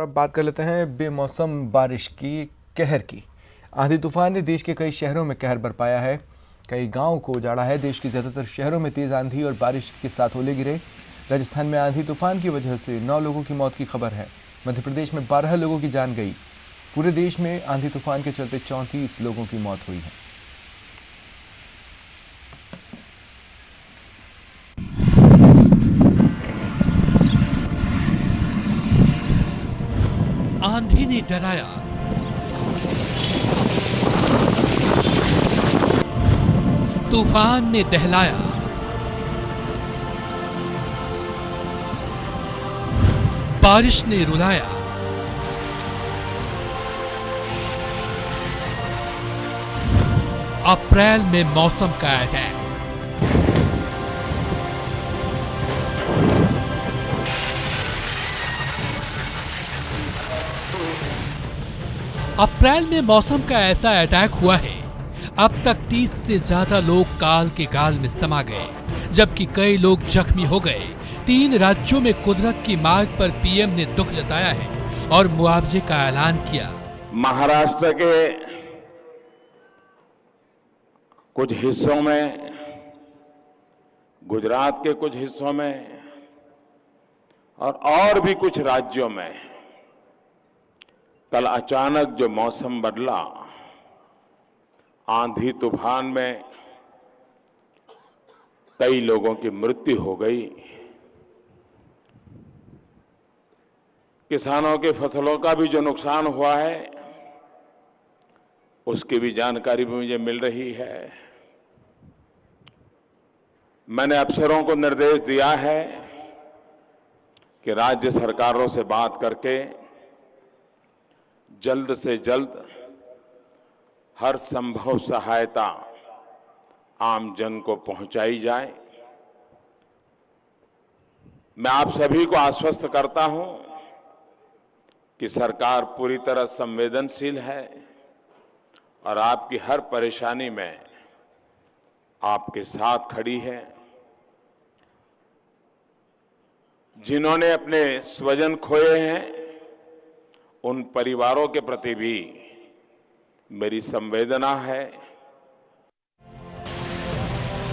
और अब बात कर लेते हैं बेमौसम बारिश की, कहर की। आंधी तूफान ने देश के कई शहरों में कहर बरपाया है, कई गांवों को उजाड़ा है। देश के ज़्यादातर शहरों में तेज़ आंधी और बारिश के साथ ओले गिरे। राजस्थान में आंधी तूफान की वजह से 9 लोगों की मौत की खबर है। मध्य प्रदेश में 12 लोगों की जान गई। पूरे देश में आंधी तूफान के चलते 34 लोगों की मौत हुई है। आंधी ने डराया, तूफान ने दहलाया, बारिश ने रुलाया। अप्रैल में मौसम का अटैक। अप्रैल में मौसम का ऐसा अटैक हुआ है, अब तक 30 से ज्यादा लोग काल के गाल में समा गए, जबकि कई लोग जख्मी हो गए। 3 राज्यों में कुदरत की मार पर पीएम ने दुख जताया है और मुआवजे का ऐलान किया। महाराष्ट्र के कुछ हिस्सों में, गुजरात के कुछ हिस्सों में और भी कुछ राज्यों में कल अचानक जो मौसम बदला, आंधी तूफान में कई लोगों की मृत्यु हो गई। किसानों के फसलों का भी जो नुकसान हुआ है, उसकी भी जानकारी भी मुझे मिल रही है। मैंने अफसरों को निर्देश दिया है कि राज्य सरकारों से बात करके जल्द से जल्द हर संभव सहायता आम जन को पहुंचाई जाए। मैं आप सभी को आश्वस्त करता हूं कि सरकार पूरी तरह संवेदनशील है और आपकी हर परेशानी में आपके साथ खड़ी है। जिन्होंने अपने स्वजन खोए हैं, उन परिवारों के प्रति भी मेरी संवेदना है।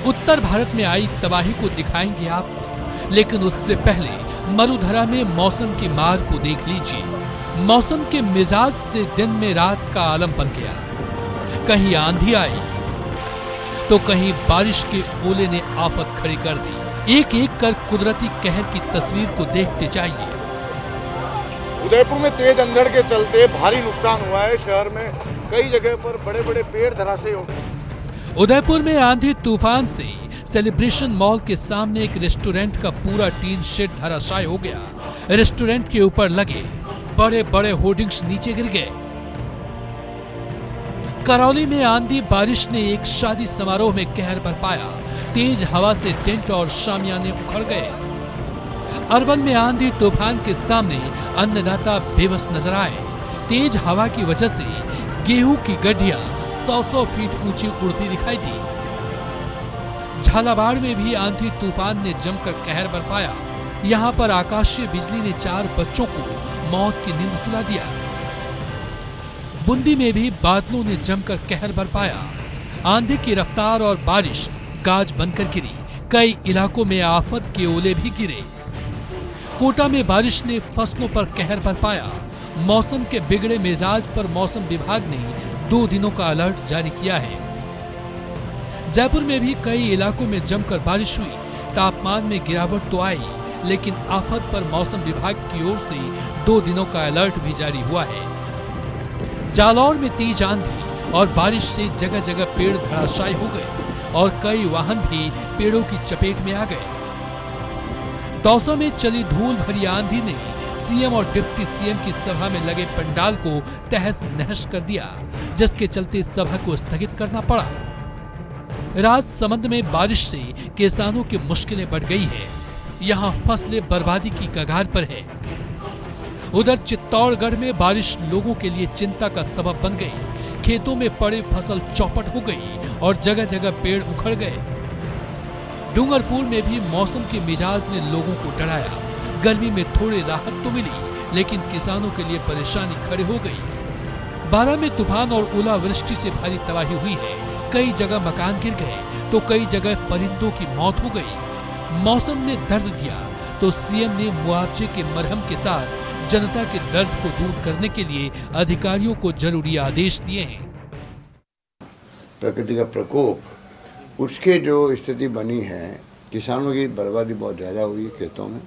उत्तर भारत में आई तबाही को दिखाएंगे आपको, लेकिन उससे पहले मरुधरा में मौसम की मार को देख लीजिए। मौसम के मिजाज से दिन में रात का आलम बन गया। कहीं आंधी आई तो कहीं बारिश के ओले ने आफत खड़ी कर दी। एक एक कर कुदरती कहर की तस्वीर को देखते जाइए। उदयपुर में तेज अंधड़ के चलते भारी नुकसान हुआ है। शहर में कई जगह पर बड़े बड़े पेड़ धराशायी हो गए। उदयपुर में आंधी तूफान से सेलिब्रेशन मॉल के सामने एक रेस्टोरेंट का पूरा टीन शेड धराशायी हो गया। रेस्टोरेंट के ऊपर लगे बड़े बड़े होर्डिंग्स नीचे गिर गए। करौली में आंधी बारिश ने एक शादी समारोह में कहर बरपाया। तेज हवा से टेंट और शामियाने उखड़ गए। अरवल में आंधी तूफान के सामने अन्नदाता बेबस नजर आए। तेज हवा की वजह से गेहूं की गड्ढियां 100 फीट ऊंची उड़ती दिखाई दी। झालावाड़ में भी आंधी तूफान ने जमकर कहर बरपाया। यहां पर आकाशीय बिजली ने 4 बच्चों को मौत की नींद सुला दिया। बूंदी में भी बादलों ने जमकर कहर बरपाया। आंधी की रफ्तार और बारिश गाज बनकर गिरी। कई इलाकों में आफत के ओले भी गिरे। कोटा में बारिश ने फसलों पर कहर बरपाया। मौसम के बिगड़े मिजाज पर मौसम विभाग ने 2 दिनों का अलर्ट जारी किया है। जयपुर में भी कई इलाकों में जमकर बारिश हुई। तापमान में गिरावट तो आई, लेकिन आफत पर मौसम विभाग की ओर से 2 दिनों का अलर्ट भी जारी हुआ है। जालौर में तेज आंधी और बारिश से जगह जगह पेड़ धराशायी हो गए और कई वाहन भी पेड़ों की चपेट में आ गए। दौसा में चली धूल भरी आंधी ने सीएम और डिप्टी सीएम की सभा में लगे पंडाल को तहस नहस कर दिया, जिसके चलते सभा को स्थगित करना पड़ा। राजसमंद में बारिश से किसानों की मुश्किलें बढ़ गई है। यहाँ फसलें बर्बादी की कगार पर है। उधर चित्तौड़गढ़ में बारिश लोगों के लिए चिंता का सबब बन गई। खेतों में पड़े फसल चौपट हो गई और जगह जगह पेड़ उखड़ गए। डूंगरपुर में भी मौसम के मिजाज ने लोगों को डराया। गर्मी में थोड़ी राहत तो मिली, लेकिन किसानों के लिए परेशानी खड़ी हो गई। बारां में तूफान और ओलावृष्टि से भारी तबाही हुई है। कई जगह मकान गिर गए तो कई जगह परिंदों की मौत हो गई। मौसम ने दर्द दिया तो सीएम ने मुआवजे के मरहम के साथ जनता के दर्द को दूर करने के लिए अधिकारियों को जरूरी आदेश दिए हैं। प्रकृति का प्रकोप, उसके जो स्थिति बनी है, किसानों की बर्बादी बहुत ज़्यादा हुई है। खेतों में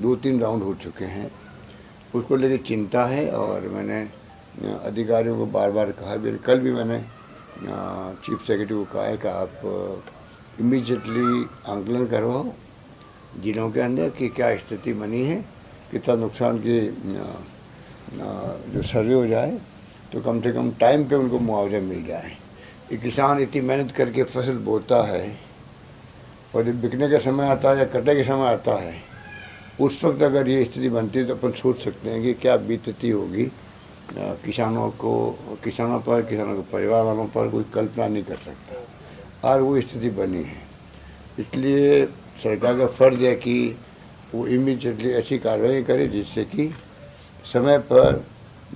2-3 राउंड हो चुके हैं, उसको लेकर चिंता है। और मैंने अधिकारियों को बार बार कहा भी, कल भी मैंने चीफ सेक्रेटरी को कहा है कि आप इमीडिएटली आंकलन करवाओ जिलों के अंदर कि क्या स्थिति बनी है, कितना नुकसान की जो सर्वे हो जाए तो कम से कम टाइम पे उनको मुआवजा मिल जाए। ये किसान इतनी मेहनत करके फसल बोता है और जब बिकने का समय आता है या कटे का समय आता है, उस वक्त अगर ये स्थिति बनती है तो अपन सोच सकते हैं कि क्या बीतती होगी किसानों पर, किसानों के परिवार वालों पर कोई कल्पना नहीं कर सकता। और वो स्थिति बनी है, इसलिए सरकार का फर्ज है कि वो इमीडिएटली ऐसी कार्रवाई करे जिससे कि समय पर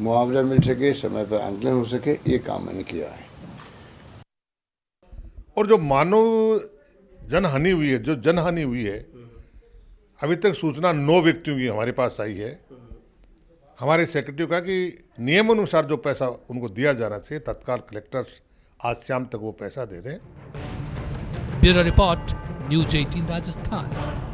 मुआवजा मिल सके, समय पर आंकलन हो सके। ये काम मैंने किया है। और जो मानव जनहानि हुई है, जो जनहानि हुई है, अभी तक सूचना 9 व्यक्तियों की हमारे पास आई है। हमारे सेक्रेटरी का कि नियम अनुसार जो पैसा उनको दिया जाना चाहिए, तत्काल कलेक्टर्स आज शाम तक वो पैसा दे दें। Bureau report, news 18 Rajasthan.